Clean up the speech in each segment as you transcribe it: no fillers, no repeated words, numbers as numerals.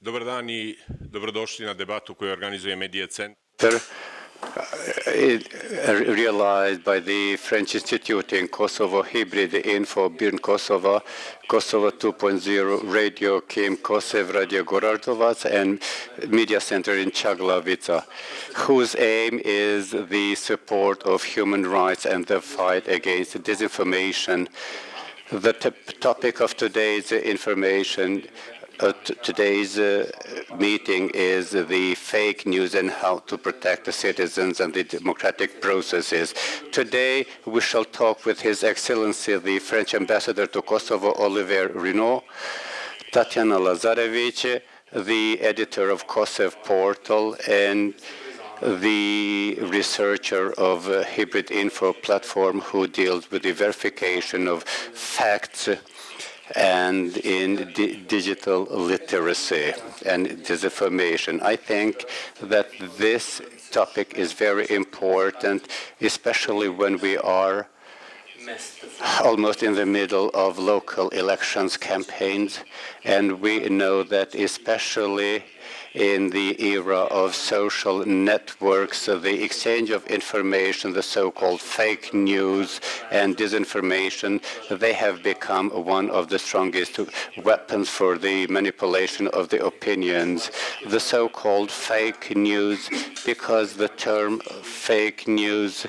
Dobar dan I dobrodošli na debatu koju organizuje Media Center. Realized by the French Institute in Kosovo, Hybrid Info, Birn Kosovo, Kosovo 2.0, Radio Kim Kosev, Radio Gorardovac, and Media Center in Chaglavica, whose aim is the support of human rights and the fight against disinformation. The topic of today's information today's meeting is the fake news and how to protect the citizens and the democratic processes. Today, we shall talk with His Excellency, the French Ambassador to Kosovo, Olivier Renaud, Tatiana Lazarevich, the editor of Kosev Portal, and the researcher of Hybrid Info platform who deals with the verification of facts and in digital literacy and disinformation. I think that this topic is very important, especially when we are almost in the middle of local elections campaigns, and we know that especially in the era of social networks, the exchange of information, the so-called fake news and disinformation, they have become one of the strongest weapons for the manipulation of the opinions. The so-called fake news, because the term fake news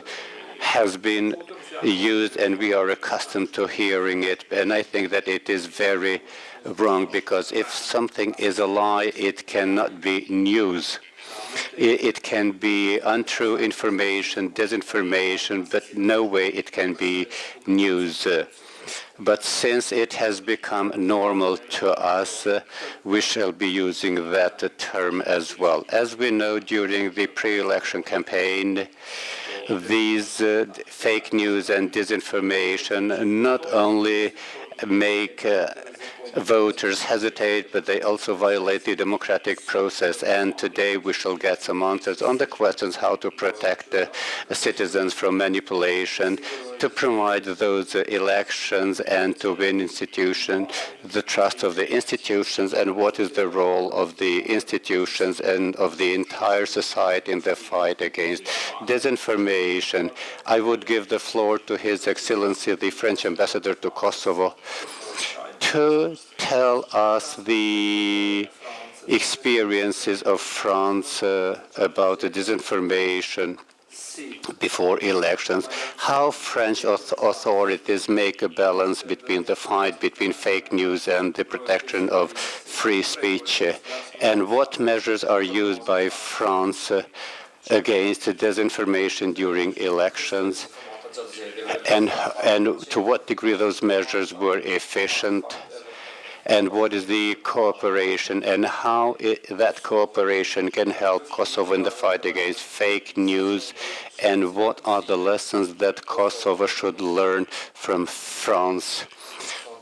has been used and we are accustomed to hearing it, and I think that it is very wrong, because if something is a lie, it cannot be news. It can be untrue information, disinformation, but no way it can be news. But since it has become normal to us, we shall be using that term as well. As we know, during the pre-election campaign, these fake news and disinformation not only make voters hesitate, but they also violate the democratic process. And today we shall get some answers on the questions how to protect the citizens from manipulation, to provide those elections and to win the trust of the institutions, and what is the role of the institutions and of the entire society in the fight against disinformation. I would give the floor to His Excellency, the French Ambassador to Kosovo, to tell us the experiences of France about the disinformation before elections, how French authorities make a balance between the fight between fake news and the protection of free speech, and what measures are used by France against disinformation during elections, and to what degree those measures were efficient, and what is the cooperation and how that cooperation can help Kosovo in the fight against fake news, and what are the lessons that Kosovo should learn from France,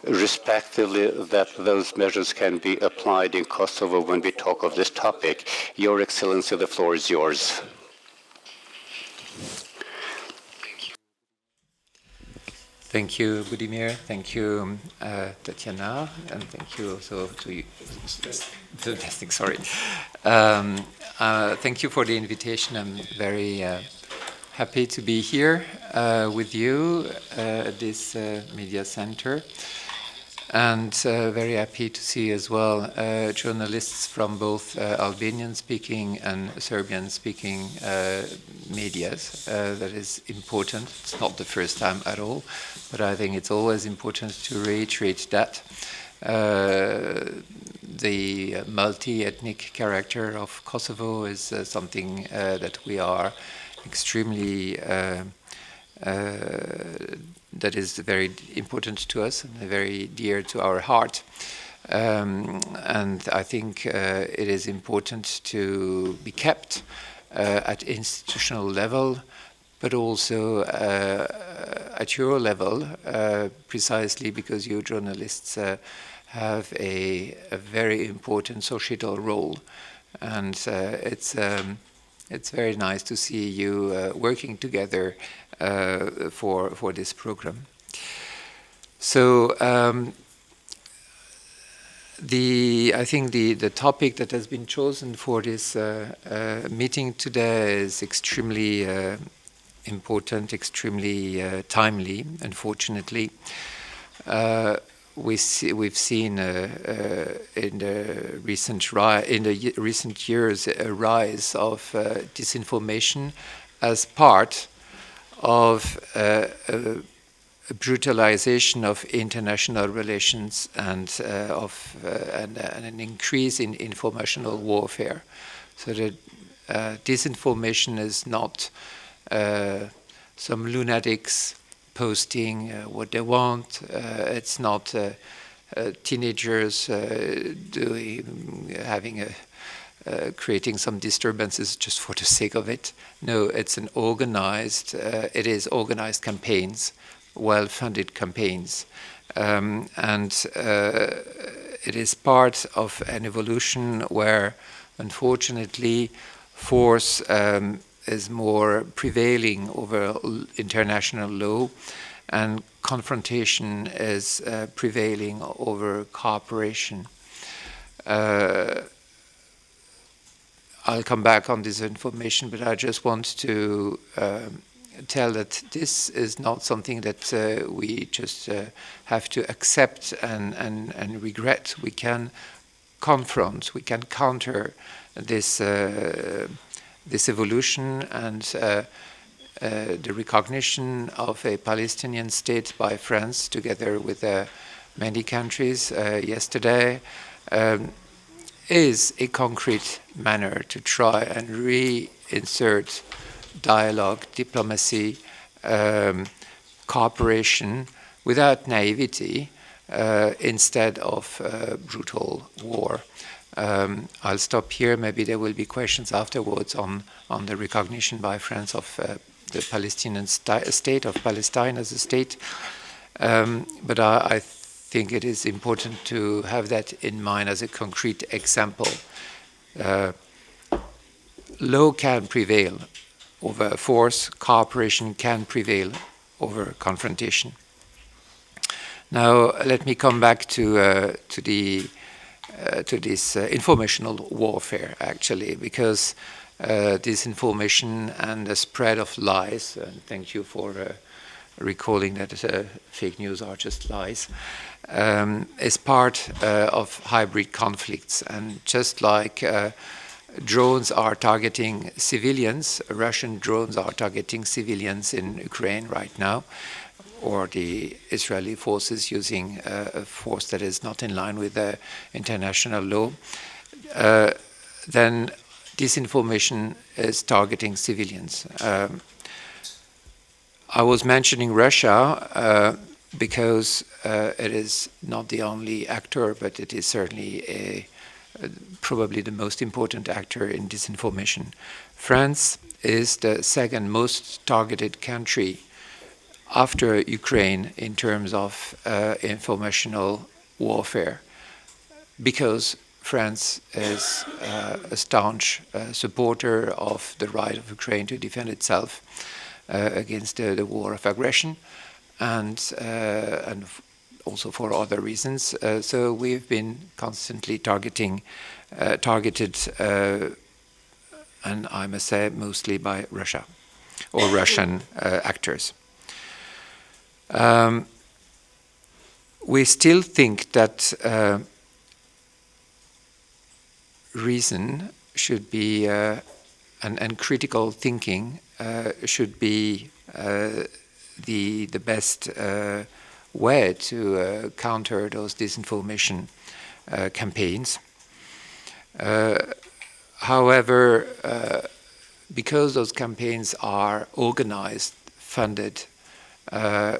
respectively, that those measures can be applied in Kosovo when we talk of this topic. Your Excellency, the floor is yours. Thank you, Budimir. Thank you, Tatiana, and thank you also to you. Sorry. Thank you for the invitation. I'm very happy to be here with you at this media center, and very happy to see as well journalists from both Albanian-speaking and Serbian-speaking medias. That is important. It's not the first time at all, but I think it's always important to reiterate that the multi-ethnic character of Kosovo is something that we are extremely that is very important to us and very dear to our heart. And I think it is important to be kept at institutional level, but also at your level, precisely because you journalists have a very important societal role. And it's very nice to see you working together for this program. So I think the topic that has been chosen for this meeting today is extremely important, extremely timely. Unfortunately, we've seen in the recent years a rise of disinformation as part of a brutalization of international relations and an increase in informational warfare. So that disinformation is not some lunatics posting what they want. It's not teenagers creating some disturbances just for the sake of it. No, it's an organized. It is organized campaigns, well-funded campaigns, and it is part of an evolution where, unfortunately, force is more prevailing over international law, and confrontation is prevailing over cooperation. I'll come back on this information, but I just want to tell that this is not something that we just have to accept and regret. We can confront, we can counter this evolution, and the recognition of a Palestinian state by France, together with many countries yesterday, is a concrete manner to try and reinsert dialogue, diplomacy, cooperation without naivety instead of brutal war. I'll stop here. Maybe there will be questions afterwards on the recognition by France of the Palestinian state of Palestine as a state. But I think it is important to have that in mind as a concrete example. Law can prevail over force, cooperation can prevail over confrontation. Now, let me come back to this informational warfare, actually, because disinformation and the spread of lies, and thank you for recalling that fake news are just lies, is part of hybrid conflicts. And just like drones are targeting civilians, Russian drones are targeting civilians in Ukraine right now, or the Israeli forces using a force that is not in line with international law, then disinformation is targeting civilians. I was mentioning Russia because it is not the only actor, but it is certainly probably the most important actor in disinformation. France is the second most targeted country after Ukraine in terms of informational warfare, because France is a staunch supporter of the right of Ukraine to defend itself against the war of aggression, and also for other reasons. So we've been constantly targeted, and I must say mostly by Russia or Russian actors. We still think that reason should be, and critical thinking should be the best way to counter those disinformation campaigns. However, because those campaigns are organized, funded,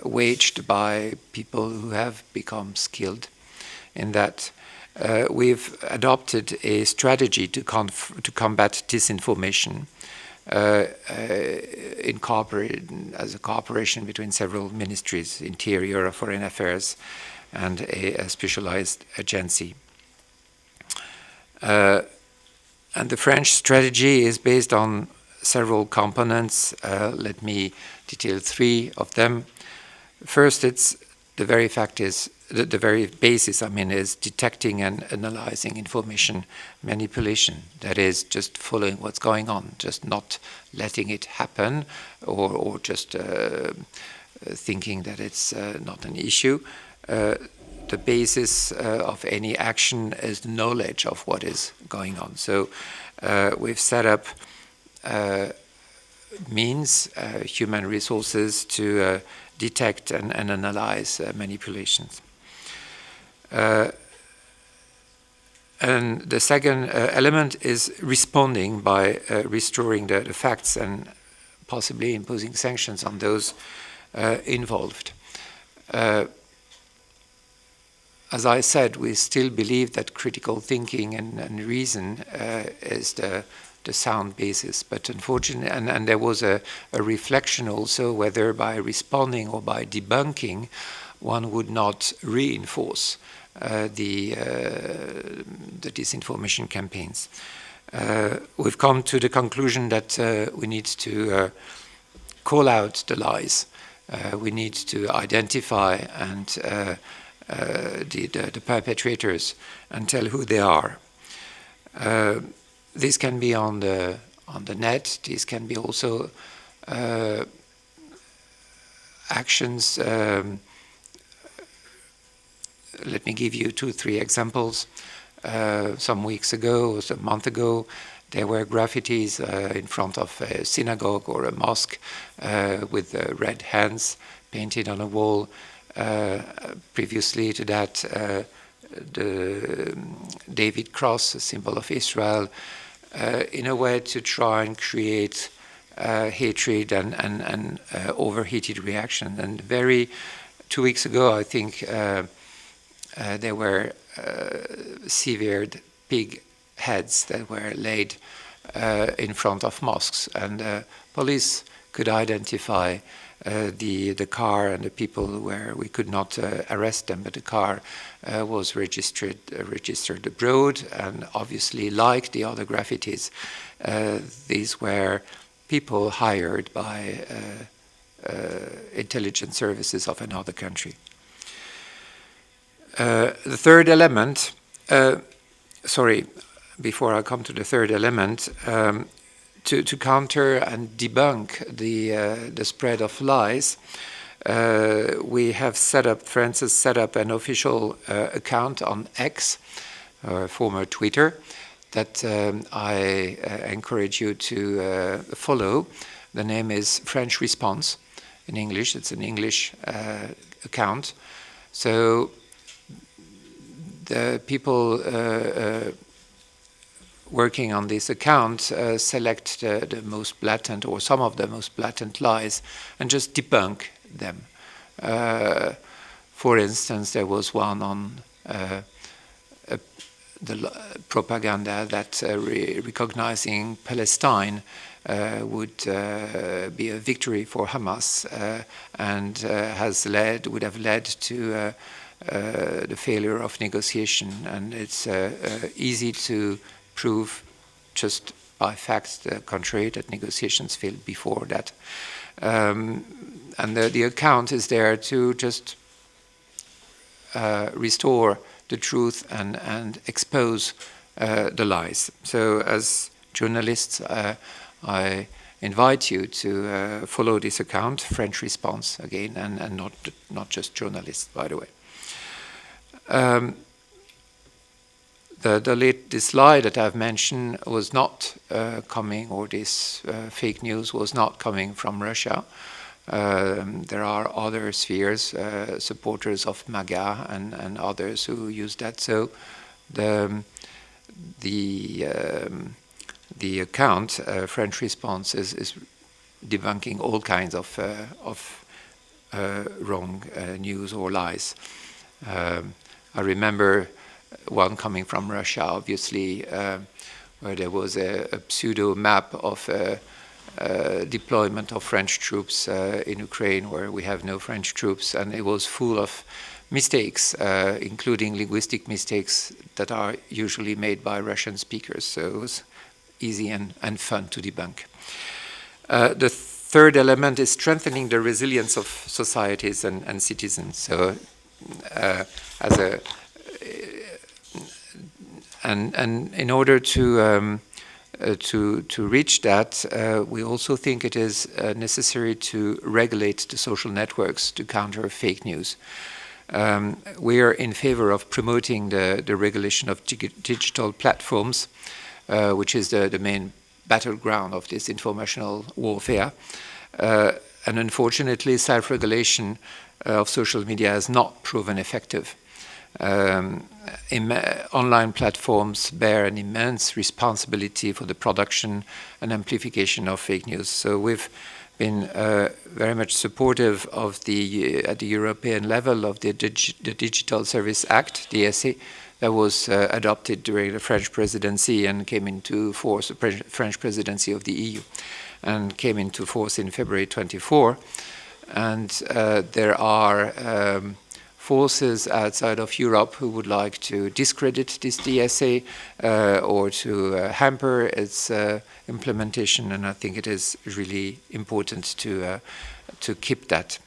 waged by people who have become skilled in that, we've adopted a strategy to combat disinformation as a cooperation between several ministries, Interior, Foreign Affairs, and a specialized agency. And the French strategy is based on several components. Let me detail three of them. First, the very fact is the very basis, I mean, is detecting and analyzing information manipulation. That is just following what's going on, just not letting it happen, or just thinking that it's not an issue. The basis of any action is knowledge of what is going on. So we've set up means, human resources to detect and analyze manipulations. And the second element is responding by restoring the facts and possibly imposing sanctions on those involved. As I said, we still believe that critical thinking and reason is the sound basis. But unfortunately, and there was a reflection also whether by responding or by debunking, one would not reinforce the disinformation campaigns. We've come to the conclusion that we need to call out the lies. We need to identify and the perpetrators and tell who they are. This can be on the net. This can be also actions. Let me give you 2-3 examples. Some weeks ago, or a month ago, there were graffitis in front of a synagogue or a mosque with red hands painted on a wall. Previously to that, the David cross, a symbol of Israel, in a way to try and create hatred and overheated reaction. And 2 weeks ago, I think there were severed pig heads that were laid in front of mosques, and police could identify the car and the people where we could not arrest them, but the car was registered abroad, and obviously, like the other graffitis, these were people hired by intelligence services of another country. The third element, before I come to the third element, to counter and debunk the spread of lies, we have France set up an official account on X, former Twitter, that I encourage you to follow. The name is French Response in English. It's an English account. So the people working on this account select the most blatant, or some of the most blatant lies, and just debunk them. For instance, there was one on the propaganda that recognizing Palestine would be a victory for Hamas, and would have led to the failure of negotiation. And it's easy to prove just by facts the contrary, that negotiations failed before that. And the account is there to just restore the truth and expose the lies. So as journalists, I invite you to follow this account, French Response, again, and not just journalists, by the way. This lie that I've mentioned was not coming, or this fake news was not coming from Russia. There are other spheres, supporters of MAGA and others who use that. So the account, French Response, is debunking all kinds of wrong news or lies. I remember one coming from Russia, obviously, where there was a pseudo map of deployment of French troops in Ukraine, where we have no French troops, and it was full of mistakes, including linguistic mistakes that are usually made by Russian speakers. So it was easy and fun to debunk. The third element is strengthening the resilience of societies and citizens. So as a and in order to reach that, we also think it is necessary to regulate the social networks to counter fake news. We are in favor of promoting the regulation of digital platforms, which is the main battleground of this informational warfare. And unfortunately, self-regulation of social media has not proven effective. Online platforms bear an immense responsibility for the production and amplification of fake news. So we've been very much supportive of at the European level of the Digital Service Act, DSA, that was adopted during the French presidency and came into force, the French presidency of the EU, and came into force in February 24. And there are forces outside of Europe who would like to discredit this DSA or to hamper its implementation, and I think it is really important to keep that.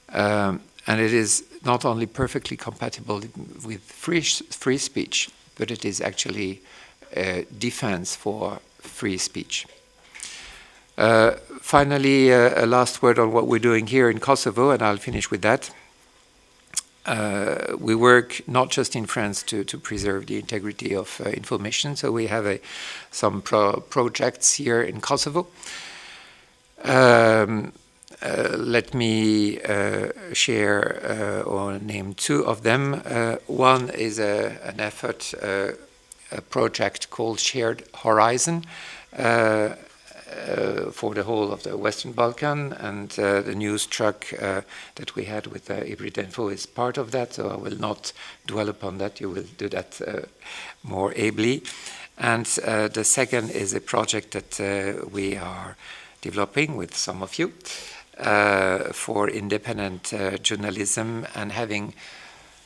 And it is not only perfectly compatible with free speech, but it is actually a defense for free speech. Finally, a last word on what we're doing here in Kosovo, and I'll finish with that. We work not just in France to preserve the integrity of information, so we have some projects here in Kosovo. Let me share or name two of them. One is an effort, a project called Shared Horizon for the whole of the Western Balkan, and the news truck that we had with Ibrit.info is part of that, so I will not dwell upon that. You will do that more ably. And the second is a project that we are developing with some of you for independent journalism and having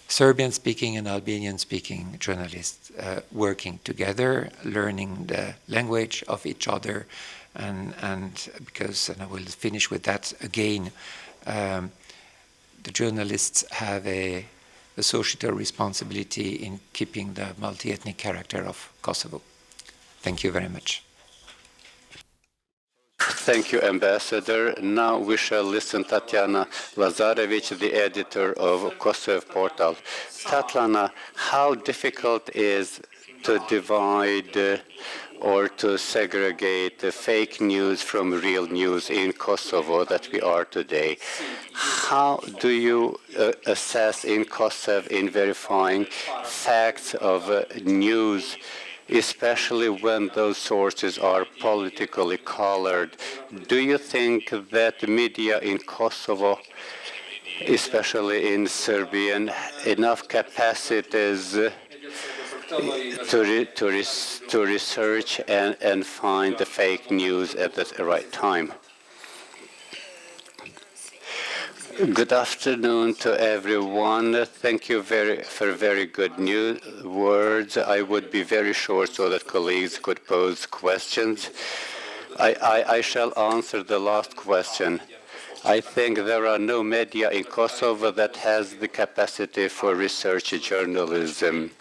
Serbian-speaking and Albanian-speaking journalists working together, learning the language of each other, and because, and I will finish with that again, the journalists have a societal responsibility in keeping the multi-ethnic character of Kosovo. Thank you very much. Thank you, Ambassador. Now we shall listen to Tatjana Lazarevic, the editor of Kosovo Portal. Tatlana, how difficult is to divide or to segregate the fake news from real news in Kosovo that we are today? How do you assess in Kosovo in verifying facts of news, especially when those sources are politically colored? Do you think that media in Kosovo, especially in Serbian, enough capacities to research and find the fake news at the right time? Good afternoon to everyone. Thank you for very good words. I would be very short so that colleagues could pose questions. I shall answer the last question. I think there are no media in Kosovo that has the capacity for research journalism.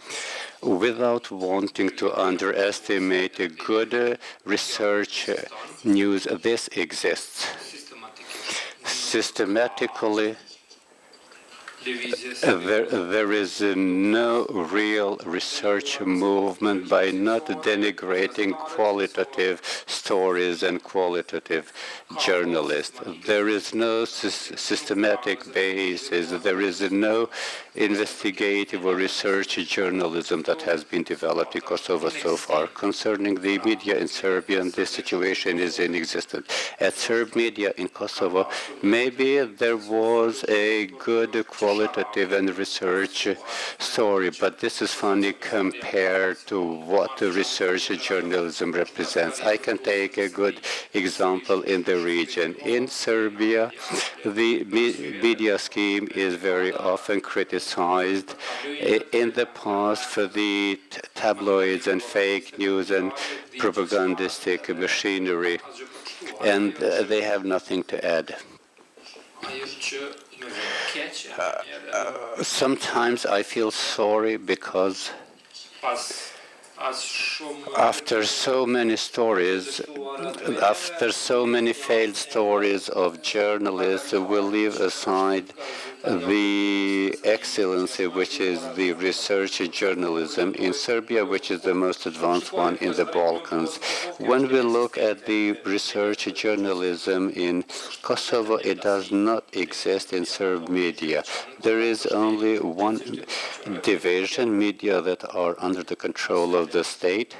Without wanting to underestimate a good research news, this exists. Systematically, there is no real research movement by not denigrating qualitative stories and qualitative journalists. There is no systematic basis. There is no investigative or research journalism that has been developed in Kosovo so far. Concerning the media in Serbia, this situation is inexistent. At Serb media in Kosovo, maybe there was a good qualitative and research story, but this is funny compared to what the research journalism represents. I can take a good example in the region. In Serbia, the media scheme is very often criticized in the past for the tabloids and fake news and propagandistic machinery, and they have nothing to add. Sometimes I feel sorry because after so many stories, after so many failed stories of journalists, we leave aside the excellency which is the research journalism in Serbia, which is the most advanced one in the Balkans. When we look at the research journalism in Kosovo, it does not exist in Serb media. There is only one division, media that are under the control of the state,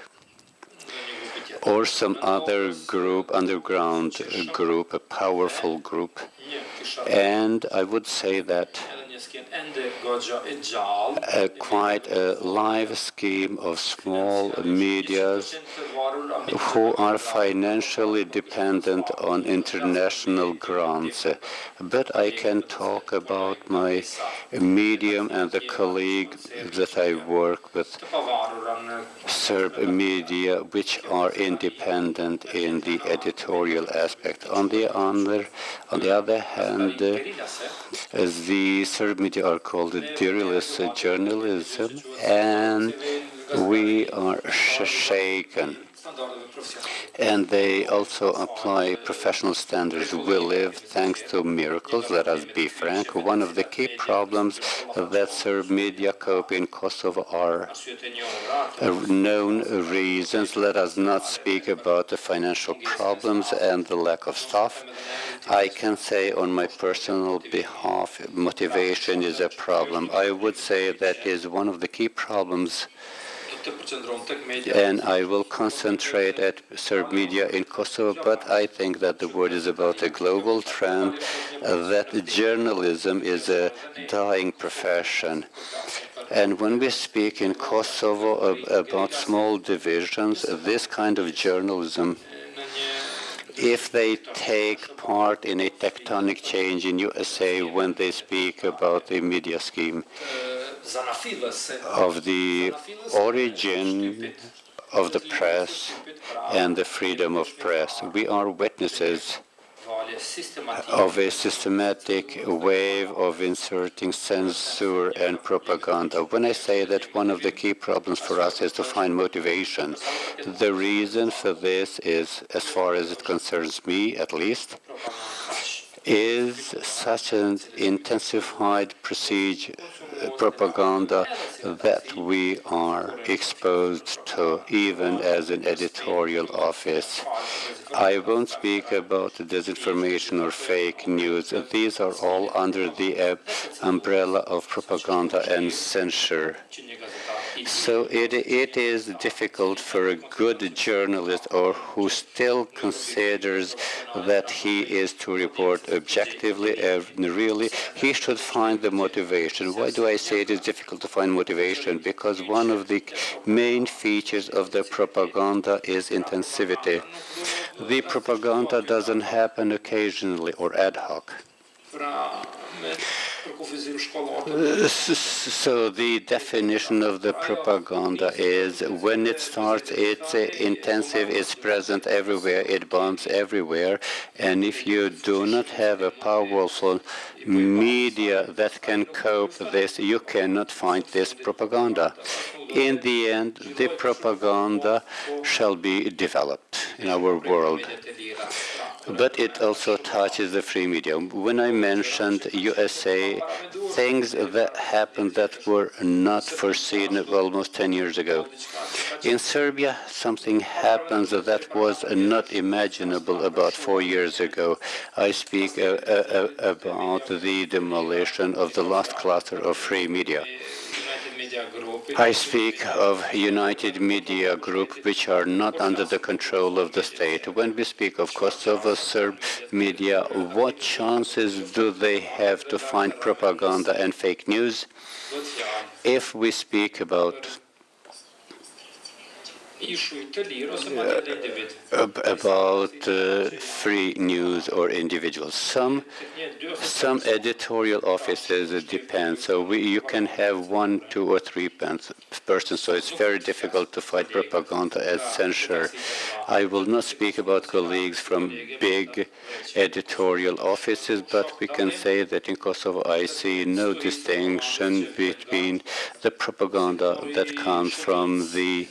or some other group, underground group, a powerful group. And I would say that quite a live scheme of small medias who are financially dependent on international grants. But I can talk about my medium and the colleague that I work with, Serb media, which are independent in the editorial aspect. On the other hand, the Serb media are called guerrillas journalism, and we are shaken. And they also apply professional standards. We live thanks to miracles, let us be frank. One of the key problems that Serb media cope in Kosovo are known reasons. Let us not speak about the financial problems and the lack of staff. I can say on my personal behalf, motivation is a problem. I would say that is one of the key problems, and I will concentrate at Serb media in Kosovo, but I think that the word is about a global trend, that journalism is a dying profession. And when we speak in Kosovo about small divisions, this kind of journalism, if they take part in a tectonic change in USA when they speak about the media scheme, of the origin of the press and the freedom of press. We are witnesses of a systematic wave of inserting censor and propaganda. When I say that one of the key problems for us is to find motivation, the reason for this is, as far as it concerns me at least, is such an intensified propaganda that we are exposed to, even as an editorial office. I won't speak about disinformation or fake news. These are all under the umbrella of propaganda and censure. So it is difficult for a good journalist or who still considers that he is to report objectively and really, he should find the motivation. Why do I say it is difficult to find motivation? Because one of the main features of the propaganda is intensivity. The propaganda doesn't happen occasionally or ad hoc. So the definition of the propaganda is when it starts, it's intensive, it's present everywhere, it bombs everywhere, and if you do not have a powerful media that can cope with this, you cannot find this propaganda. In the end, the propaganda shall be developed in our world. But it also touches the free media. When I mentioned USA, things that happened that were not foreseen almost 10 years ago. In Serbia, something happens that was not imaginable about 4 years ago. I speak about the demolition of the last cluster of free media. I speak of United Media Group, which are not under the control of the state. When we speak of Kosovo Serb media, what chances do they have to find propaganda and fake news? If we speak about about free news or individuals. Some editorial offices depend. So you can have 1, 2, or 3 persons. So it's very difficult to fight propaganda as censure. I will not speak about colleagues from big editorial offices, but we can say that in Kosovo I see no distinction between the propaganda that comes from the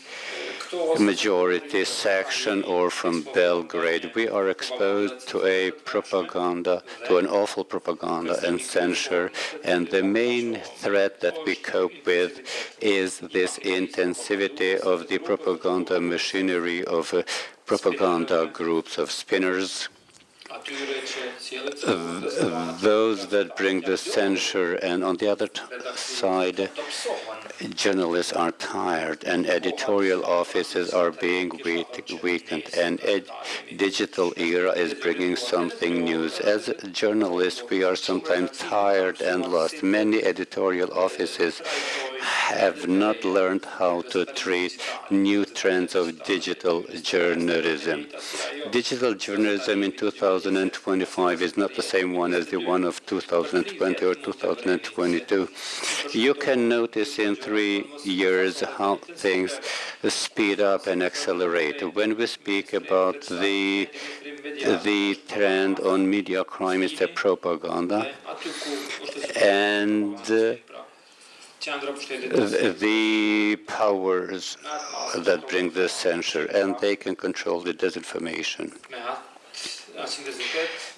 majority section or from Belgrade. We are exposed to a propaganda, to an awful propaganda and censure, and the main threat that we cope with is this intensivity of the propaganda machinery of propaganda groups of spinners, those that bring the censure, and on the other side, journalists are tired and editorial offices are being weakened, and digital era is bringing something new. As journalists, we are sometimes tired and lost. Many editorial offices have not learned how to treat new trends of digital journalism. Digital journalism in 2025 is not the same one as the one of 2020 or 2022. You can notice in 3 years how things speed up and accelerate. When we speak about the trend on media crime, it's the propaganda, and the powers that bring the censure, and they can control the disinformation.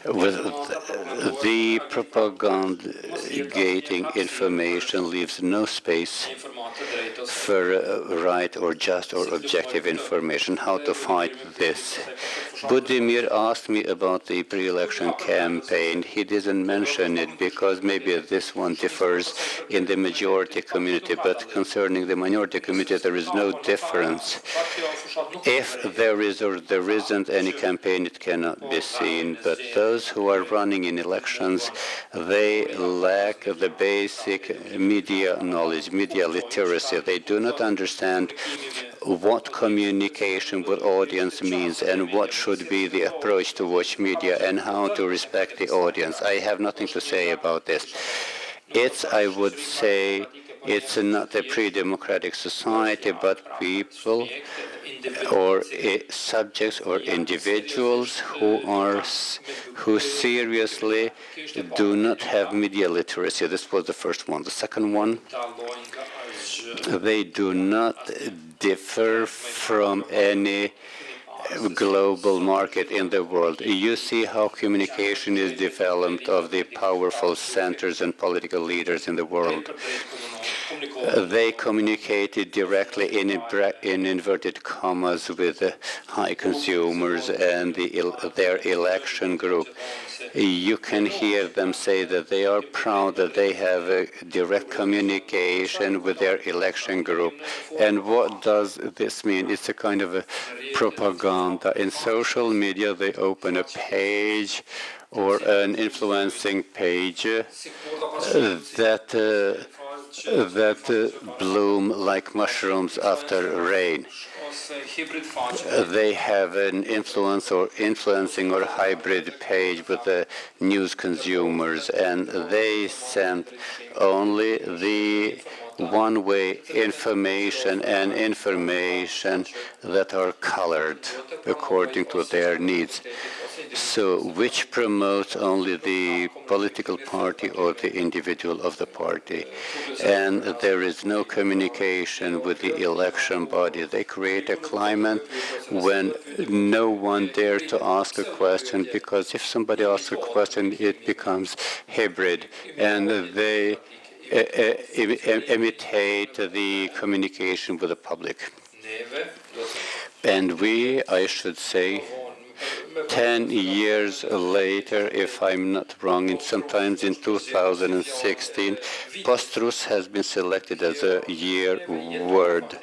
With the propagating information leaves no space for right or just or objective information. How to fight this? Budimir asked me about the pre-election campaign. He didn't mention it because maybe this one differs in the majority community, but concerning the minority community, there is no difference. If there is or there isn't any campaign, it cannot be seen, but those who are running in elections, they lack the basic media knowledge, media literacy. They do not understand what communication with audience means and what should be the approach to watch media and how to respect the audience. I have nothing to say about this. I would say, it's not a pre-democratic society, but people or subjects or individuals who seriously do not have media literacy. This was the first one. The second one, they do not differ from any global market in the world. You see how communication is developed of the powerful centers and political leaders in the world. They communicated directly in inverted commas with high consumers and their election group. You can hear them say that they are proud that they have a direct communication with their election group. And what does this mean? It's a kind of a propaganda. In social media, they open a page or an influencing page that bloom like mushrooms after rain. They have an influencing or hybrid page with the news consumers, and they send only the one-way information and information that are colored according to their needs. So which promotes only the political party or the individual of the party. And there is no communication with the election body. They create a climate when no one dares to ask a question, because if somebody asks a question, it becomes hybrid, and they imitate the communication with the public. And I should say, 10 years later, if I'm not wrong, sometimes in 2016, post-truth has been selected as a year word.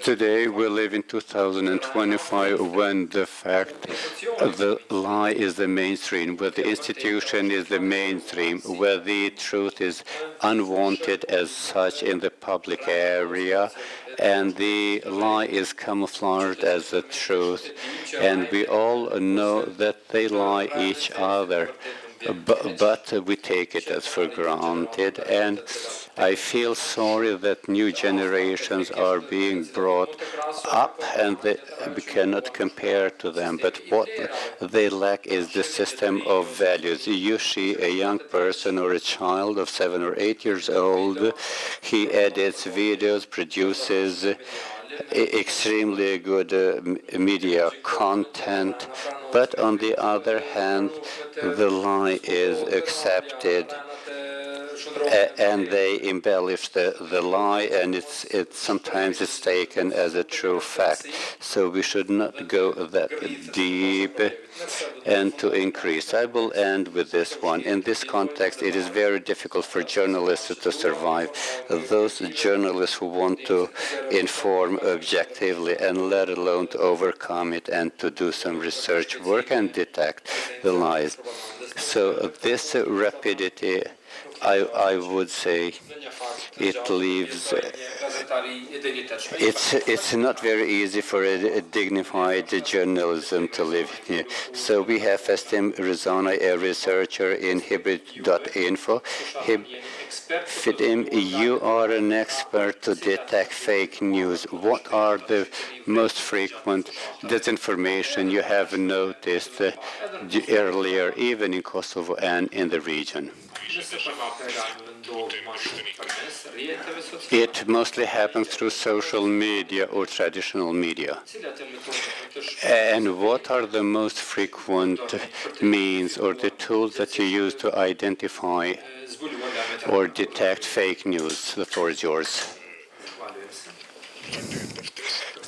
Today we live in 2025 when the lie is the mainstream, where the institution is the mainstream, where the truth is unwanted as such in the public area, and the lie is camouflaged as the truth, and we all know that they lie each other. But we take it as for granted, and I feel sorry that new generations are being brought up and we cannot compare to them. But what they lack is the system of values. You see a young person or a child of 7 or 8 years old, he edits videos, produces extremely good media content, but on the other hand, the lie is accepted and they embellish the lie, and sometimes it's taken as a true fact. So we should not go that deep and to increase. I will end with this one. In this context, it is very difficult for journalists to survive. Those journalists who want to inform objectively and let alone to overcome it and to do some research work and detect the lies. So this rapidity, I would say, it leaves. It's not very easy for a dignified journalism to live here. So we have Festim Rizana, a researcher in hybrid.info. Festim, you are an expert to detect fake news. What are the most frequent disinformation you have noticed earlier, even in Kosovo and in the region? It mostly happens through social media or traditional media. And what are the most frequent means or the tools that you use to identify or detect fake news? The floor is yours.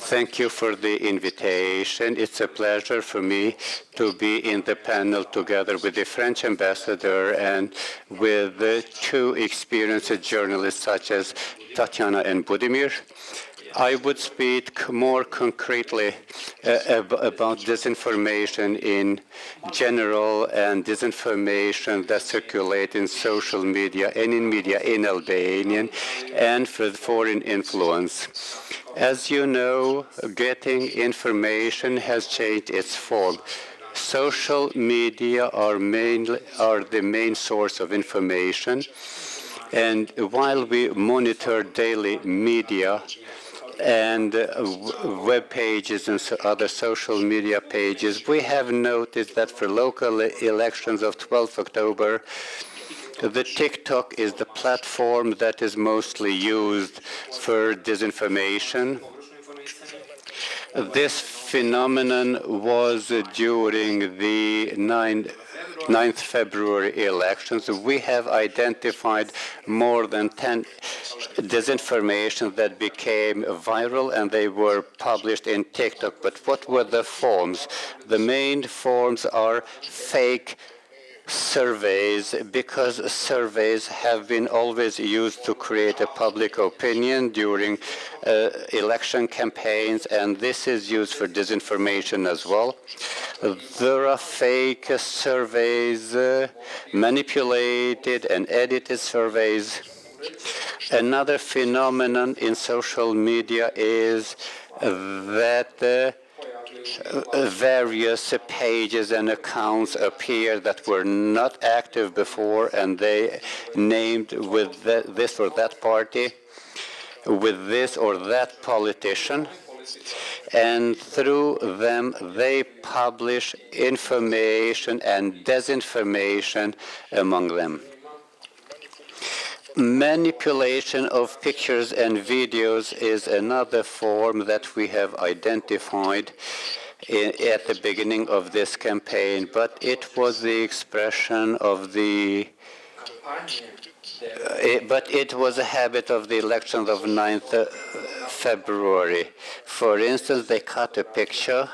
Thank you for the invitation. It's a pleasure for me to be in the panel together with the French ambassador and with the two experienced journalists such as Tatiana and Budimir. I would speak more concretely about disinformation in general and disinformation that circulate in social media and in media in Albania and for foreign influence. As you know, getting information has changed its form. Social media are the main source of information, and while we monitor daily media and web pages and other social media pages, we have noticed that for local elections of 12 October, the TikTok is the platform that is mostly used for disinformation. This phenomenon was during the 9th February elections. We have identified more than 10 disinformation that became viral, and they were published in TikTok. But what were the forms? The main forms are fake surveys, because surveys have been always used to create a public opinion during election campaigns, and this is used for disinformation as well. There are fake surveys, manipulated and edited surveys. Another phenomenon in social media is that various pages and accounts appear that were not active before, and they named with this or that party, with this or that politician, and through them they publish information and disinformation among them. Manipulation of pictures and videos is another form that we have identified at the beginning of this campaign, but it was the expression of the but it was a habit of the elections of 9th February. For instance, they cut a picture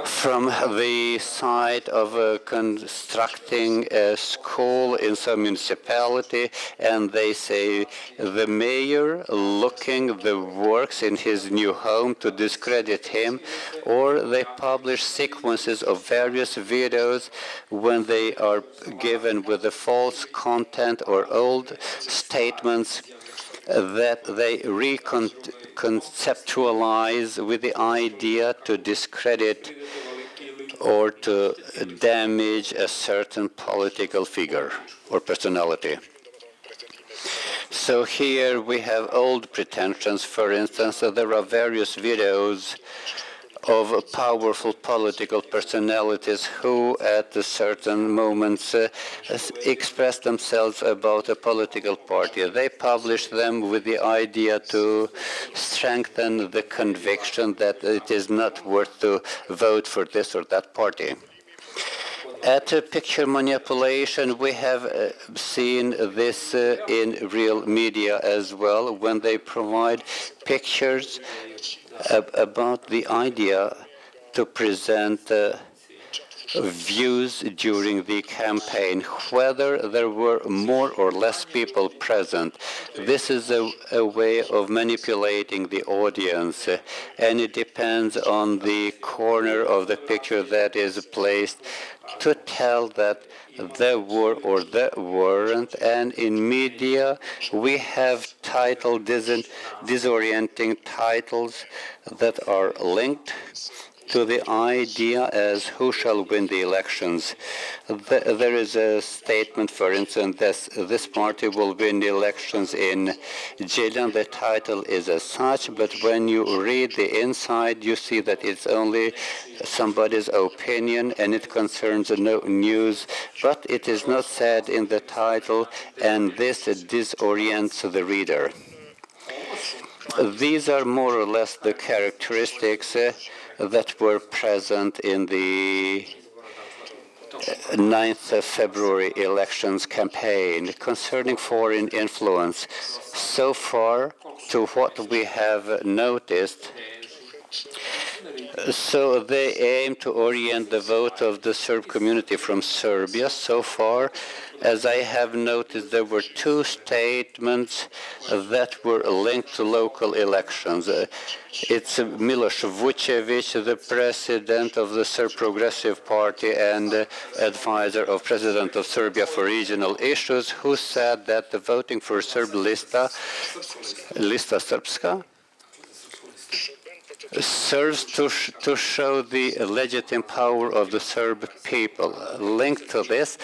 from the site of constructing a school in some municipality, and they say the mayor looking the works in his new home to discredit him, or they publish sequences of various videos when they are given with the false content or old statements that they reconceptualize with the idea to discredit or to damage a certain political figure or personality. So here we have old pretensions. For instance, there are various videos of powerful political personalities who at certain moments express themselves about a political party. They publish them with the idea to strengthen the conviction that it is not worth to vote for this or that party. At picture manipulation, we have seen this in real media as well, when they provide pictures about the idea to present views during the campaign, whether there were more or less people present. This is a way of manipulating the audience, and it depends on the corner of the picture that is placed to tell that there were or there weren't. And in media, we have disorienting titles that are linked to the idea as who shall win the elections. There is a statement, for instance, this party will win the elections in Jilin. The title is as such, but when you read the inside, you see that it's only somebody's opinion and it concerns no news, but it is not said in the title, and this disorients the reader. These are more or less the characteristics that were present in the 9th of February elections campaign. Concerning foreign influence, so far to what we have noticed, so they aim to orient the vote of the Serb community from Serbia. So far, as I have noticed, there were two statements that were linked to local elections. It's Miloš Vučević, the president of the Serb Progressive Party and advisor of President of Serbia for regional issues, who said that the voting for Serb Lista Srpska, serves to show the legitimate power of the Serb people. Linked to this,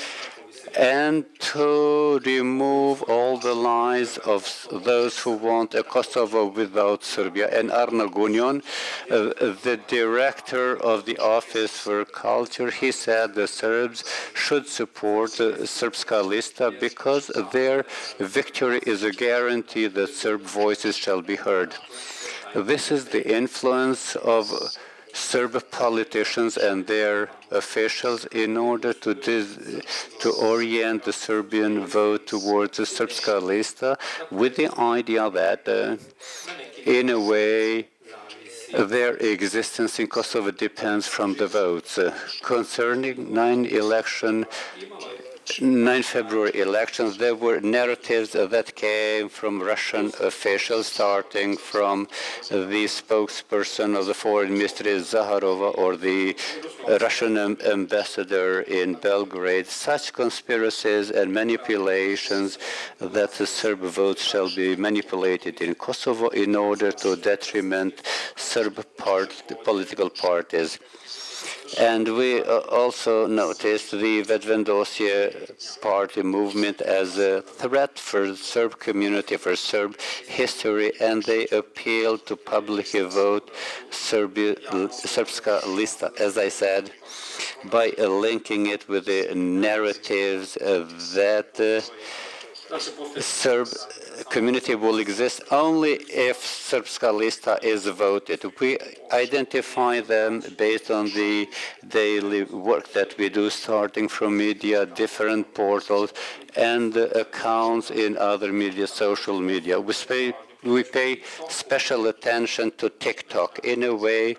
and to remove all the lies of those who want a Kosovo without Serbia. And Arno Gunjon, the director of the Office for Culture, he said the Serbs should support Srpska Lista because their victory is a guarantee that Serb voices shall be heard. This is the influence of Serb politicians and their officials in order to orient the Serbian vote towards the Srpska Lista with the idea that, in a way, their existence in Kosovo depends from the votes. Concerning 9 February elections, there were narratives that came from Russian officials, starting from the spokesperson of the foreign ministry, Zakharova, or the Russian ambassador in Belgrade. Such conspiracies and manipulations that the Serb votes shall be manipulated in Kosovo in order to detriment Serb political parties. And we also noticed the Vedvendosje party movement as a threat for the Serb community, for Serb history, and they appealed to publicly vote Srpska Lista, as I said, by linking it with the narratives that Serb community will exist only if Srpska Lista is voted. We identify them based on the daily work that we do, starting from media, different portals, and accounts in other media, social media. We pay special attention to TikTok in a way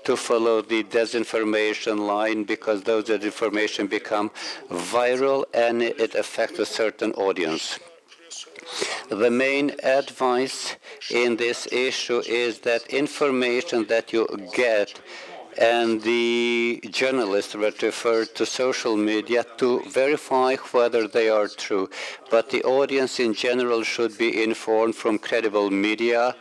to follow the disinformation line, because those disinformation become viral and it affects a certain audience. The main advice in this issue is that information that you get and the journalists were referred to social media to verify whether they are true. But the audience in general should be informed from credible media,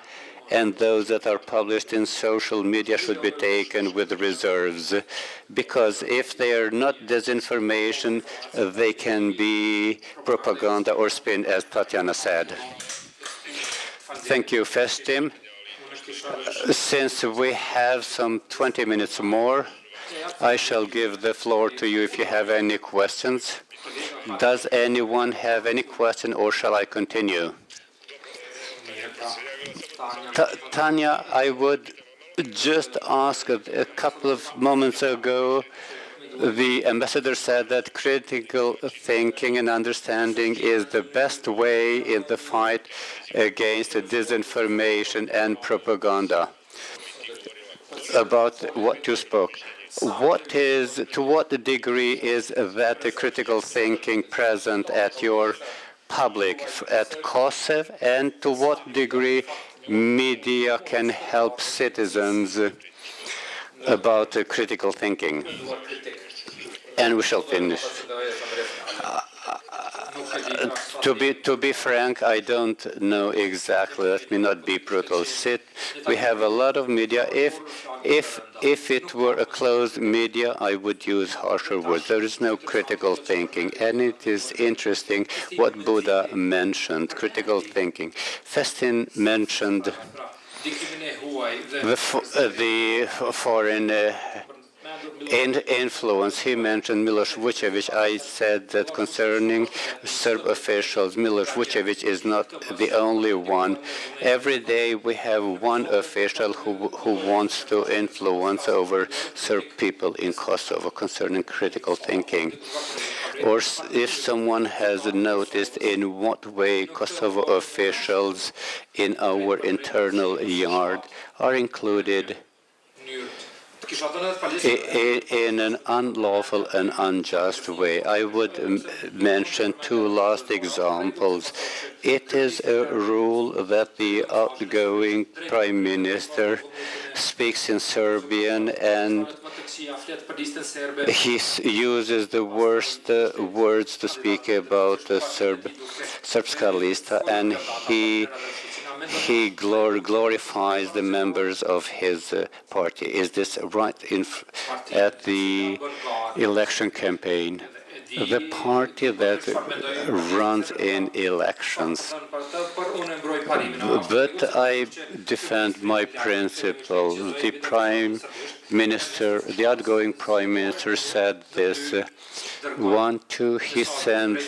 and those that are published in social media should be taken with reserves, because if they are not disinformation, they can be propaganda or spin, as Tatiana said. Thank you, Festim. Since we have some 20 minutes more, I shall give the floor to you if you have any questions. Does anyone have any question, or shall I continue? Tanya, I would just ask, a couple of moments ago, the ambassador said that critical thinking and understanding is the best way in the fight against disinformation and propaganda. About what you spoke, to what degree is that critical thinking present at your public, at Kosovo, and to what degree media can help citizens about critical thinking? And we shall finish. To be frank, I don't know exactly. Let me not be brutal. We have a lot of media. If it were a closed media, I would use harsher words. There is no critical thinking, and it is interesting what Buddha mentioned, critical thinking. Festin mentioned the foreign influence. He mentioned Miloš Vučević. I said that concerning Serb officials, Miloš Vučević is not the only one. Every day we have one official who wants to influence over Serb people in Kosovo concerning critical thinking. Or if someone has noticed in what way Kosovo officials in our internal yard are included in an unlawful and unjust way. I would mention two last examples. It is a rule that the outgoing Prime Minister speaks in Serbian, and he uses the worst words to speak about Srpska lista, and he glorifies the members of his party. Is this right at the election campaign? The party that runs in elections. But I defend my principle. The Prime Minister, the outgoing Prime Minister said this. He sends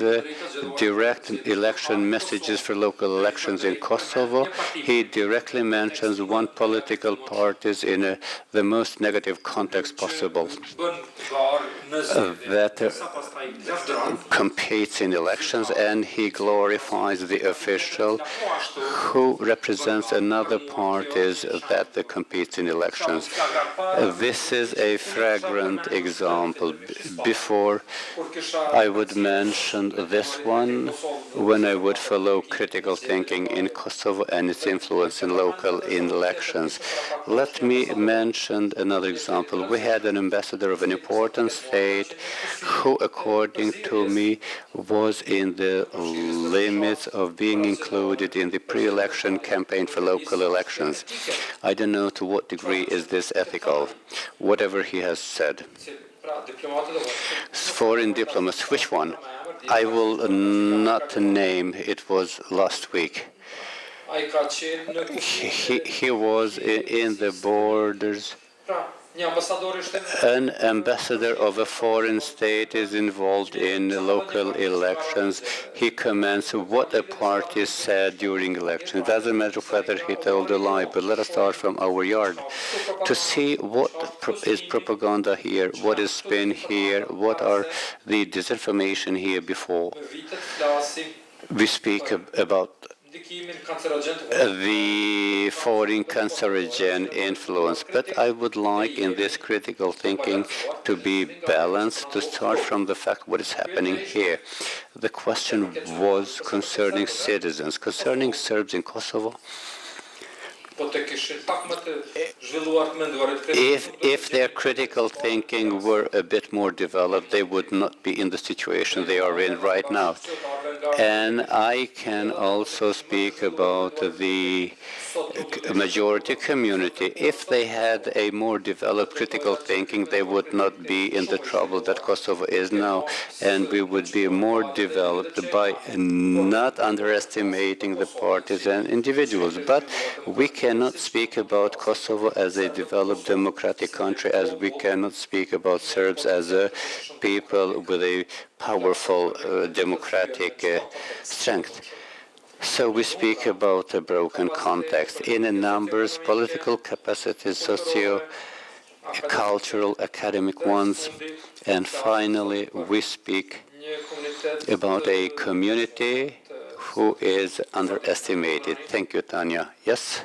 direct election messages for local elections in Kosovo. He directly mentions one political parties in the most negative context possible that competes in elections, and he glorifies the official who represents another parties that competes in elections. This is a flagrant example. Before I would mention this one when I would follow critical thinking in Kosovo and its influence in local elections. Let me mention another example. We had an ambassador of an important state who, according to me, was in the limits of being included in the pre-election campaign for local elections. I don't know to what degree is this ethical, whatever he has said. Foreign diplomats, which one? I will not name. It was last week. He was in the borders. An ambassador of a foreign state is involved in local elections. He comments what a party said during elections. It doesn't matter whether he told a lie, but let us start from our yard to see what is propaganda here, what is spin here, what are the disinformation here before we speak about the foreign cancerogen influence. But I would like in this critical thinking to be balanced, to start from the fact what is happening here. The question was concerning citizens, concerning Serbs in Kosovo. If their critical thinking were a bit more developed, they would not be in the situation they are in right now. And I can also speak about the majority community. If they had a more developed critical thinking, they would not be in the trouble that Kosovo is now, and we would be more developed by not underestimating the parties and individuals. But we cannot speak about Kosovo as a developed democratic country, as we cannot speak about Serbs as a people with a powerful democratic strength. So we speak about a broken context in numbers, political capacities, socio-cultural, academic ones, and finally we speak about a community who is underestimated. Thank you, Tanya. Yes?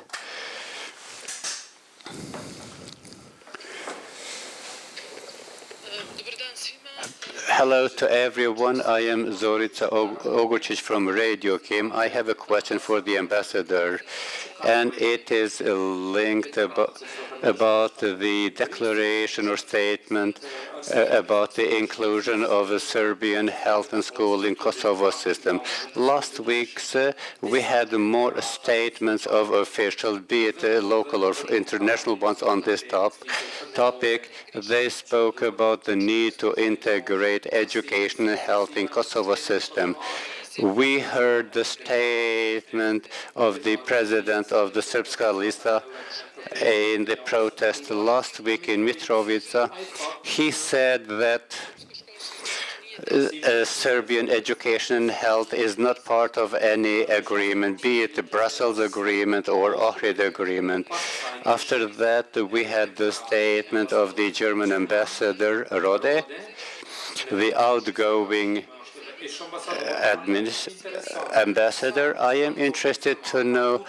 Hello to everyone. I am Zorica Ogučić from Radio Kim. I have a question for the ambassador, and it is linked about the declaration or statement about the inclusion of a Serbian health and schooling Kosovo system. Last week, we had more statements of officials, be it local or international ones, on this topic. They spoke about the need to integrate education and health in Kosovo system. We heard the statement of the president of the Srpska Lista in the protest last week in Mitrovica. He said that Serbian education and health is not part of any agreement, be it the Brussels agreement or Ohrid agreement. After that, we had the statement of the German ambassador, Rode, the outgoing ambassador. I am interested to know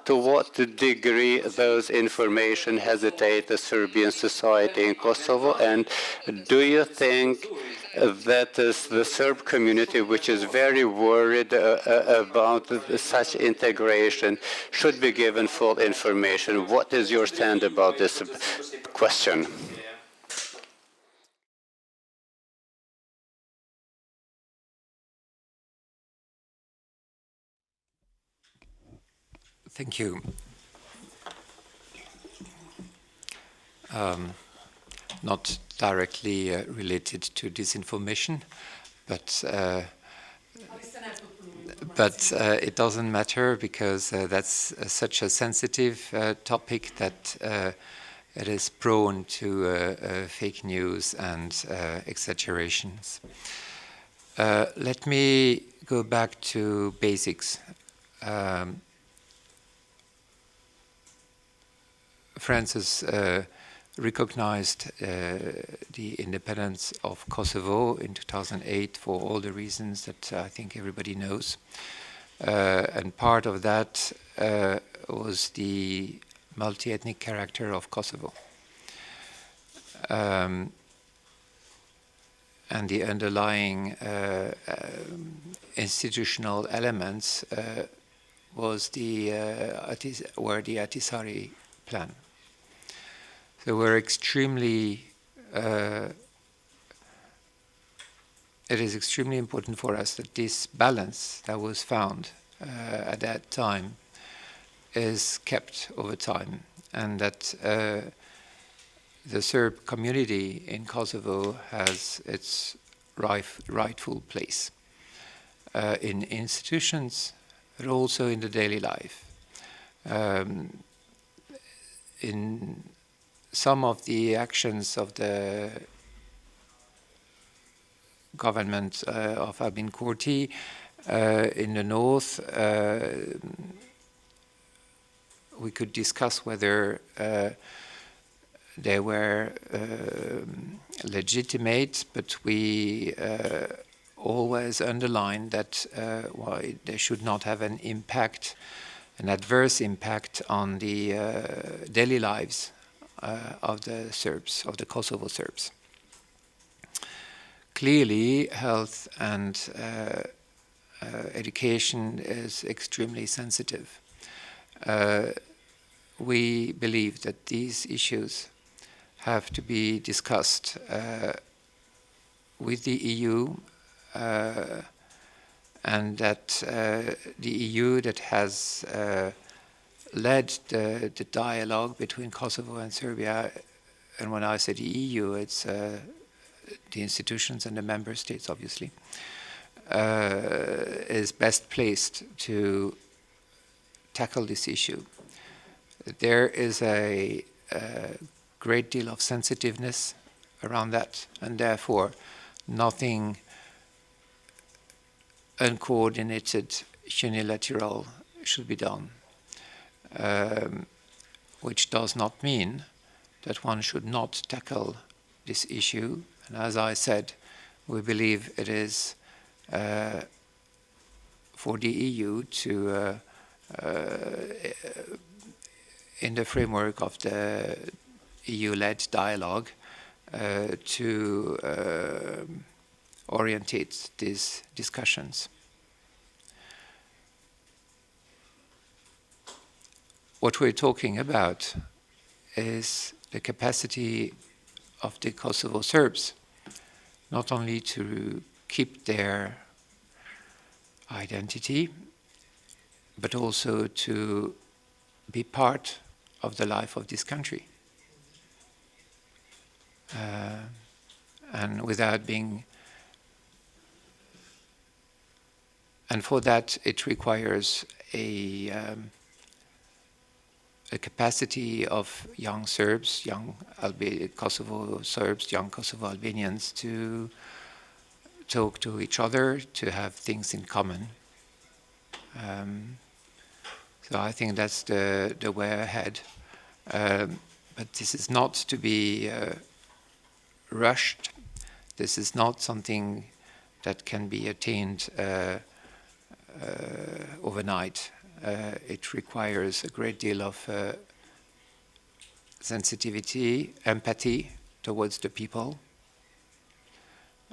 to what degree those information hesitate the Serbian society in Kosovo, and do you think that the Serb community, which is very worried about such integration, should be given full information? What is your stand about this question? Thank you. Not directly related to disinformation, but it doesn't matter because that's such a sensitive topic that it is prone to fake news and exaggerations. Let me go back to basics. France has recognized the independence of Kosovo in 2008 for all the reasons that I think everybody knows. And part of that was the multi-ethnic character of Kosovo. And the underlying institutional elements were the Ahtisaari plan. So we're extremely, it is extremely important for us that this balance that was found at that time is kept over time, and that the Serb community in Kosovo has its rightful place in institutions, but also in the daily life. In some of the actions of the government of Albin Kurti in the north, we could discuss whether they were legitimate, but we always underline that why they should not have an impact, an adverse impact on the daily lives of the Serbs, of the Kosovo Serbs. Clearly, health and education is extremely sensitive. we believe that these issues have to be discussed with the EU, and that the EU that has led the dialogue between Kosovo and Serbia, and when I say the EU, it's the institutions and the member states, obviously, is best placed to tackle this issue. There is a great deal of sensitiveness around that, and therefore nothing uncoordinated, unilateral should be done, which does not mean that one should not tackle this issue. And as I said, we believe it is for the EU to, in the framework of the EU-led dialogue, to orientate these discussions. What we're talking about is the capacity of the Kosovo Serbs not only to keep their identity, but also to be part of the life of this country. And without being, and for that it requires a capacity of young Serbs, young Kosovo Serbs, young Kosovo Albanians to talk to each other, to have things in common. So I think that's the way ahead. But this is not to be rushed. This is not something that can be attained overnight. It requires a great deal of sensitivity, empathy towards the people.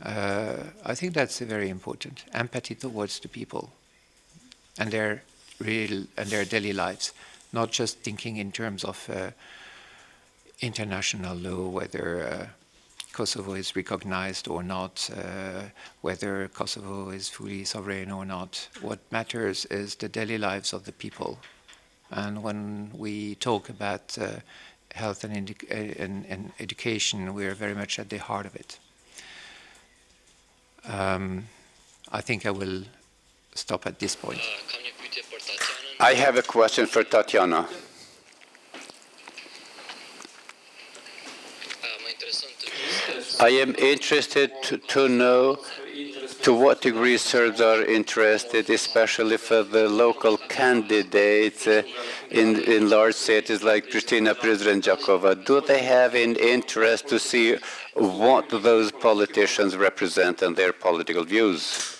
I think that's very important. Empathy towards the people and their daily lives, not just thinking in terms of international law, whether Kosovo is recognized or not, whether Kosovo is fully sovereign or not. What matters is the daily lives of the people. And when we talk about health and education, we are very much at the heart of it. I think I will stop at this point. I have a question for Tatiana. I am interested to know to what degree Serbs are interested, especially for the local candidates in large cities like Pristina, Prizren, Jakova. Do they have an interest to see what those politicians represent and their political views?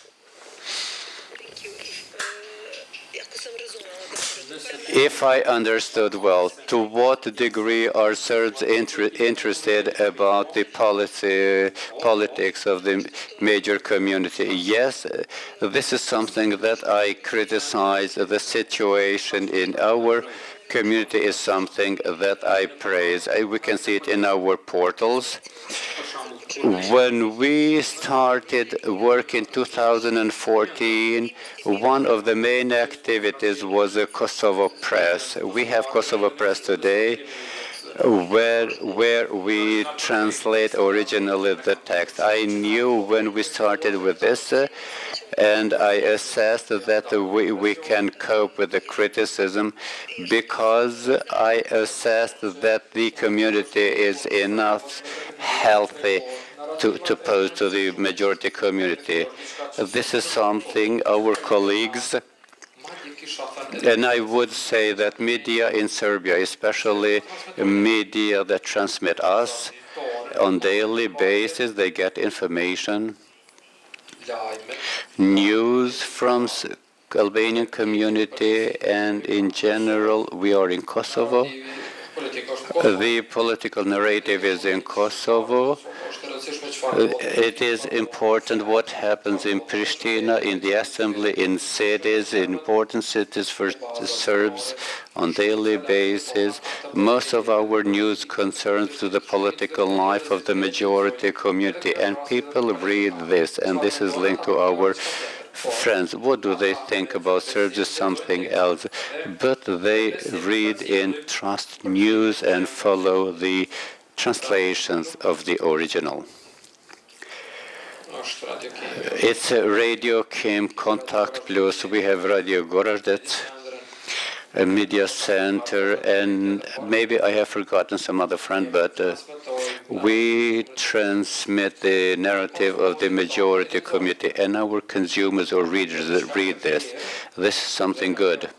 If I understood well, to what degree are Serbs interested about the politics of the major community? Yes, this is something that I criticize. The situation in our community is something that I praise. We can see it in our portals. When we started work in 2014, one of the main activities was the Kosovo Press. We have Kosovo Press today, where we translate originally the text. I knew when we started with this, and I assessed that we can cope with the criticism because I assessed that the community is enough healthy to pose to the majority community. This is something our colleagues, and I would say that media in Serbia, especially media that transmit us on daily basis, they get information, news from Albanian community, and in general, we are in Kosovo. The political narrative is in Kosovo, It is important what happens in Pristina, in the assembly, in cities, in important cities for the Serbs on daily basis. Most of our news concerns to the political life of the majority community, and people read this, and this is linked to our friends. What do they think about Serbs is something else, but they read in trust news and follow the translations of the original. It's a Radio Kim Contact Plus. We have Radio Goraždec, a media center, and maybe I have forgotten some other friend, but we transmit the narrative of the majority community, and our consumers or readers that read this. This is something good.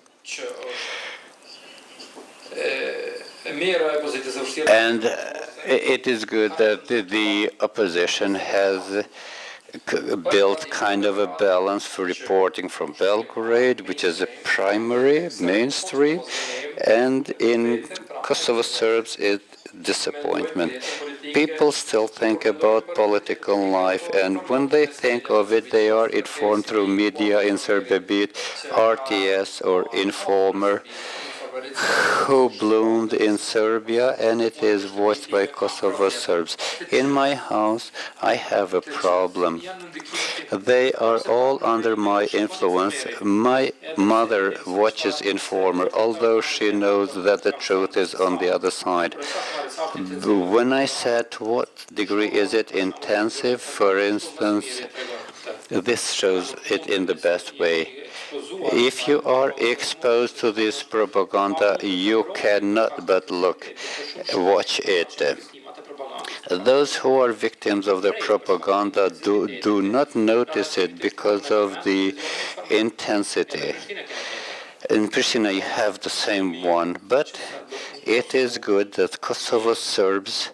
And it is good that the opposition has built kind of a balance for reporting from Belgrade, which is a primary, mainstream, and in Kosovo Serbs it's disappointment. People still think about political life, and when they think of it, they are informed through media in Serbia, be it RTS or Informer, who bloomed in Serbia, and it is voiced by Kosovo Serbs. In my house, I have a problem. They are all under my influence. My mother watches Informer, although she knows that the truth is on the other side. When I said, what degree is it intensive, for instance, this shows it in the best way. If you are exposed to this propaganda, you cannot but watch it. Those who are victims of the propaganda do not notice it because of the intensity. In Pristina you have the same one, but it is good that Kosovo Serbs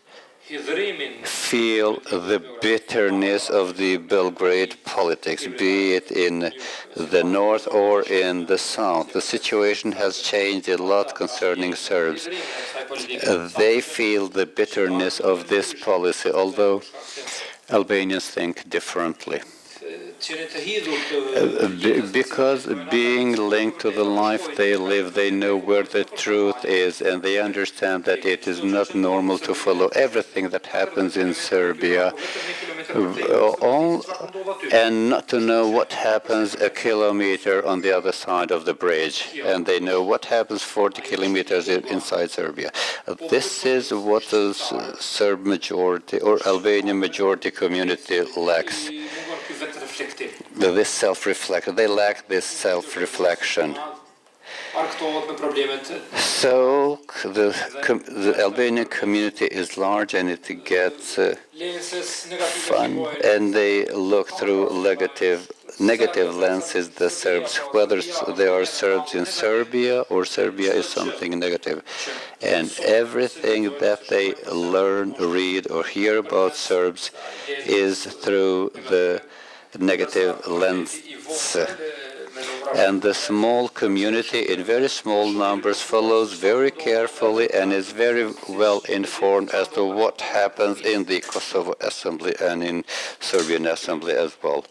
feel the bitterness of the Belgrade politics, be it in the north or in the south. The situation has changed a lot concerning Serbs. They feel the bitterness of this policy, although Albanians think differently. Because being linked to the life they live, they know where the truth is, and they understand that it is not normal to follow everything that happens in Serbia, and not to know what happens a kilometer on the other side of the bridge, and they know what happens 40 kilometers inside Serbia. This is what the Serb majority or Albanian majority community lacks. This self-reflection. They lack this self-reflection. So the Albanian community is large, and it gets fun, and they look through negative lenses, the Serbs, whether they are Serbs in Serbia or Serbia is something negative. And everything that they learn, read, or hear about Serbs is through the negative lens. And the small community in very small numbers follows very carefully and is very well informed as to what happens in the Kosovo Assembly and in Serbian Assembly as well.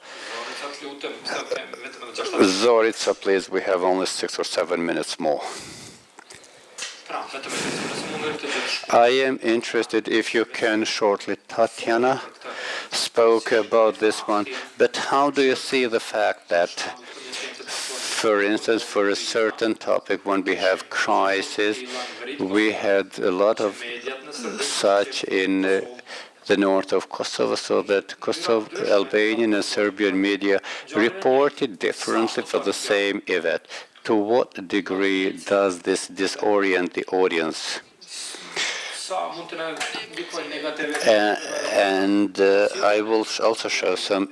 Zorica, please, we have only 6 or 7 minutes more. I am interested if you can shortly. Tatiana spoke about this one, but how do you see the fact that, for instance, for a certain topic, when we have crisis, we had a lot of such in the north of Kosovo, so that Albanian and Serbian media reported differently for the same event. To what degree does this disorient the audience? I will also show some,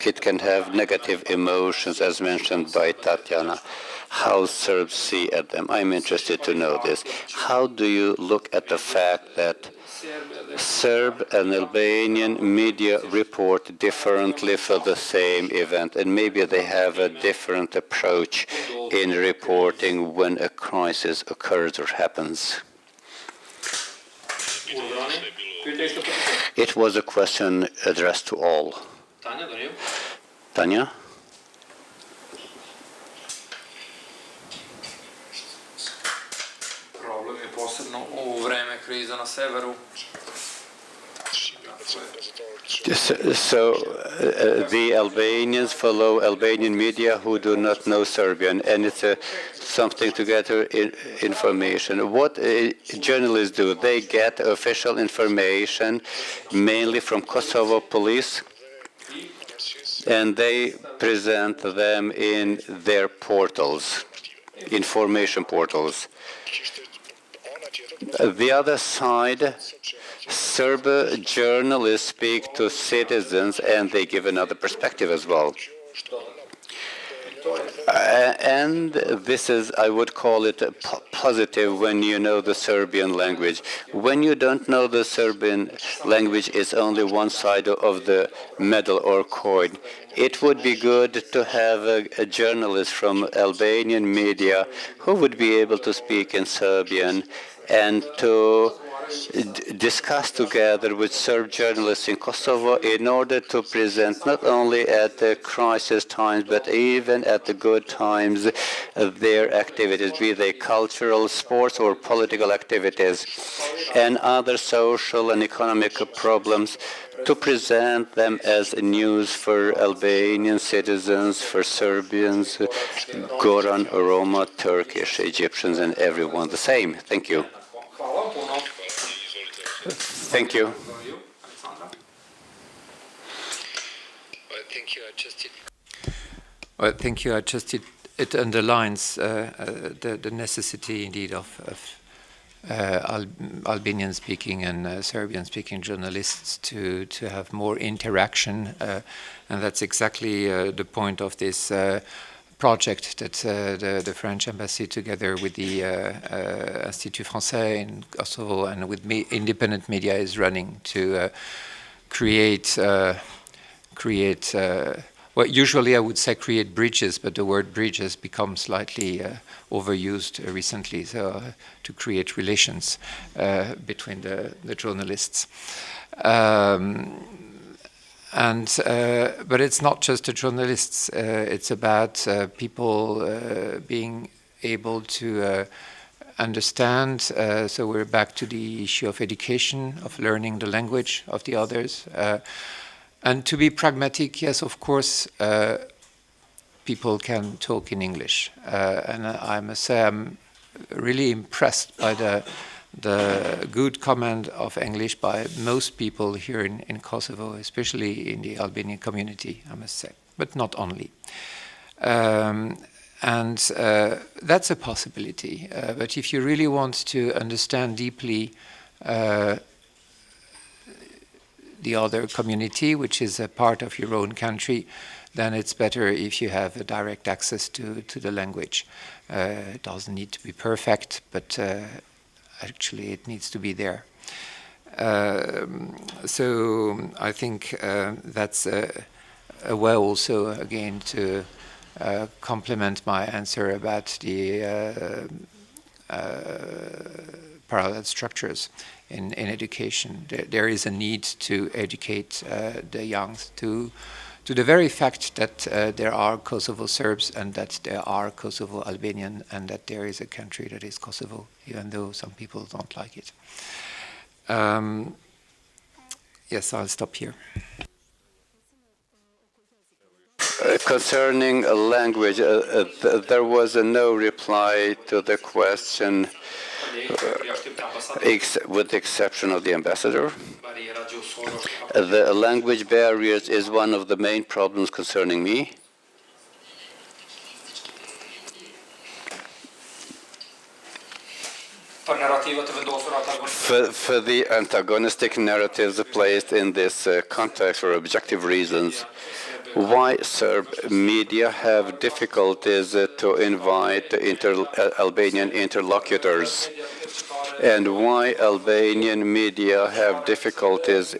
it can have negative emotions, as mentioned by Tatiana, how Serbs see at them. I'm interested to know this. How do you look at the fact that Serb and Albanian media report differently for the same event, and maybe they have a different approach in reporting when a crisis occurs or happens? It was a question addressed to all. Tanya? Problem je posebno u vreme kriza na severu. So the Albanians follow Albanian media who do not know Serbian, and it's something to gather information. What journalists do, they get official information mainly from Kosovo police, and they present them in their portals, information portals. The other side, Serb journalists speak to citizens and they give another perspective as well. And this is, I would call it positive when you know the Serbian language. When you don't know the Serbian language, it's only one side of the medal or coin. It would be good to have a journalist from Albanian media who would be able to speak in Serbian and to discuss together with Serb journalists in Kosovo in order to present not only at the crisis times but even at the good times their activities, be they cultural, sports or political activities, and other social and economic problems, to present them as news for Albanian citizens, for Serbians, Goran, Roma, Turkish, Egyptians, and everyone the same. Thank you. Thank you. Well, thank you. It underlines the necessity, indeed, of Albanian-speaking and Serbian-speaking journalists to have more interaction, and that's exactly the point of this project that the French embassy, together with the Institut Français in Kosovo and with independent media, is running to create. Well, usually I would say create bridges, but the word bridge has become slightly overused recently. So to create relations between the journalists. But it's not just the journalists. It's about people being able to understand. So we're back to the issue of education, of learning the language of the others. And to be pragmatic, yes, of course, people can talk in English. And I must say I'm really impressed by the good command of English by most people here in Kosovo, especially in the Albanian community, I must say, but not only. And that's a possibility. But if you really want to understand deeply the other community, which is a part of your own country, then it's better if you have a direct access to the language. It doesn't need to be perfect, but actually it needs to be there. So I think that's a way also, again, to complement my answer about the parallel structures in education. There is a need to educate the young to the very fact that there are Kosovo Serbs and that there are Kosovo Albanian and that there is a country that is Kosovo, even though some people don't like it. Yes, I'll stop here. Concerning language, there was no reply to the question with the exception of the ambassador. The language barriers is one of the main problems concerning me. For the antagonistic narratives placed in this context for objective reasons, why Serb media have difficulties to invite Albanian interlocutors, and why Albanian media have difficulties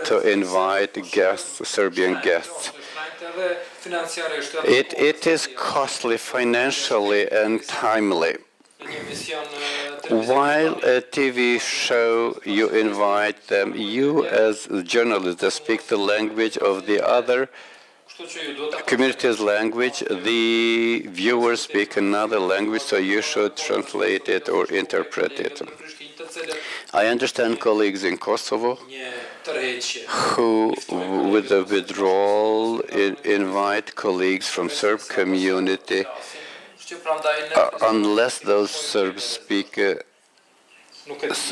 to invite guests, Serbian guests. It is costly financially and timely. While a TV show, you invite them, you as journalists that speak the language of the other community's language, the viewers speak another language, so you should translate it or interpret it. I understand colleagues in Kosovo who, with the withdrawal, invite colleagues from Serb community unless those Serbs speak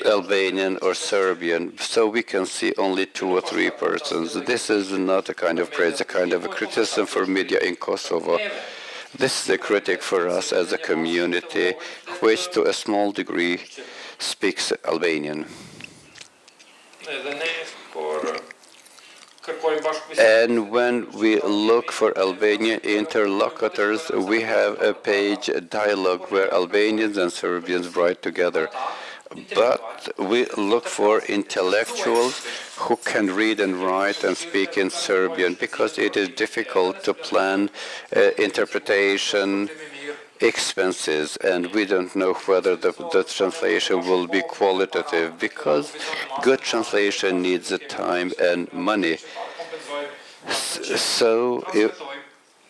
Albanian or Serbian, so we can see only 2 or 3 persons. This is not a kind of praise, a kind of a criticism for media in Kosovo. This is a critic for us as a community, which to a small degree speaks Albanian. And when we look for Albanian interlocutors, we have a page, a dialogue where Albanians and Serbians write together. But we look for intellectuals who can read and write and speak in Serbian because it is difficult to plan interpretation expenses, and we don't know whether the translation will be qualitative because good translation needs time and money. So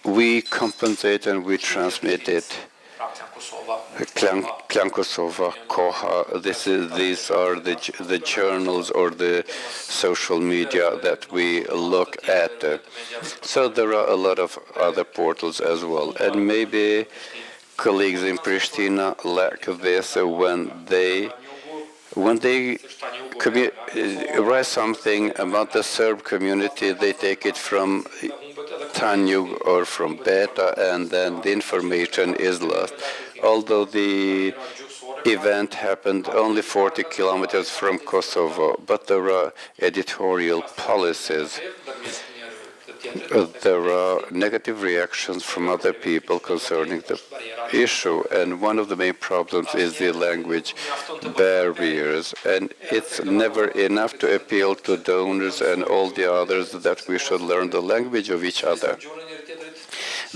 we compensate and we transmit it. Klan Kosova, Koha, these are the journals or the social media that we look at. So there are a lot of other portals as well. And maybe colleagues in Pristina lack this when they write something about the Serb community, they take it from Tanjug or from Beta, and then the information is lost. Although the event happened only 40 kilometers from Kosovo, but there are editorial policies. There are negative reactions from other people concerning the issue, and one of the main problems is the language barriers. And it's never enough to appeal to donors and all the others that we should learn the language of each other.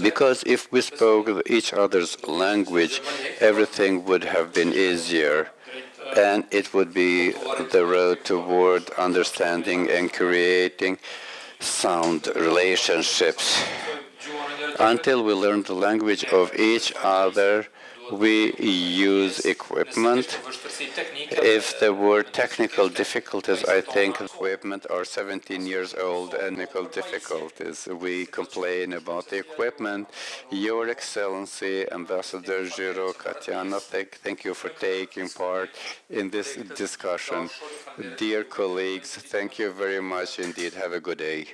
Because if we spoke each other's language, everything would have been easier, and it would be the road toward understanding and creating sound relationships. Until we learn the language of each other, we use equipment. If there were technical difficulties, I think equipment are 17 years old and technical difficulties. We complain about the equipment. Your Excellency, Ambassador Giro Katiana, thank you for taking part in this discussion. Dear colleagues, thank you very much indeed. Have a good day.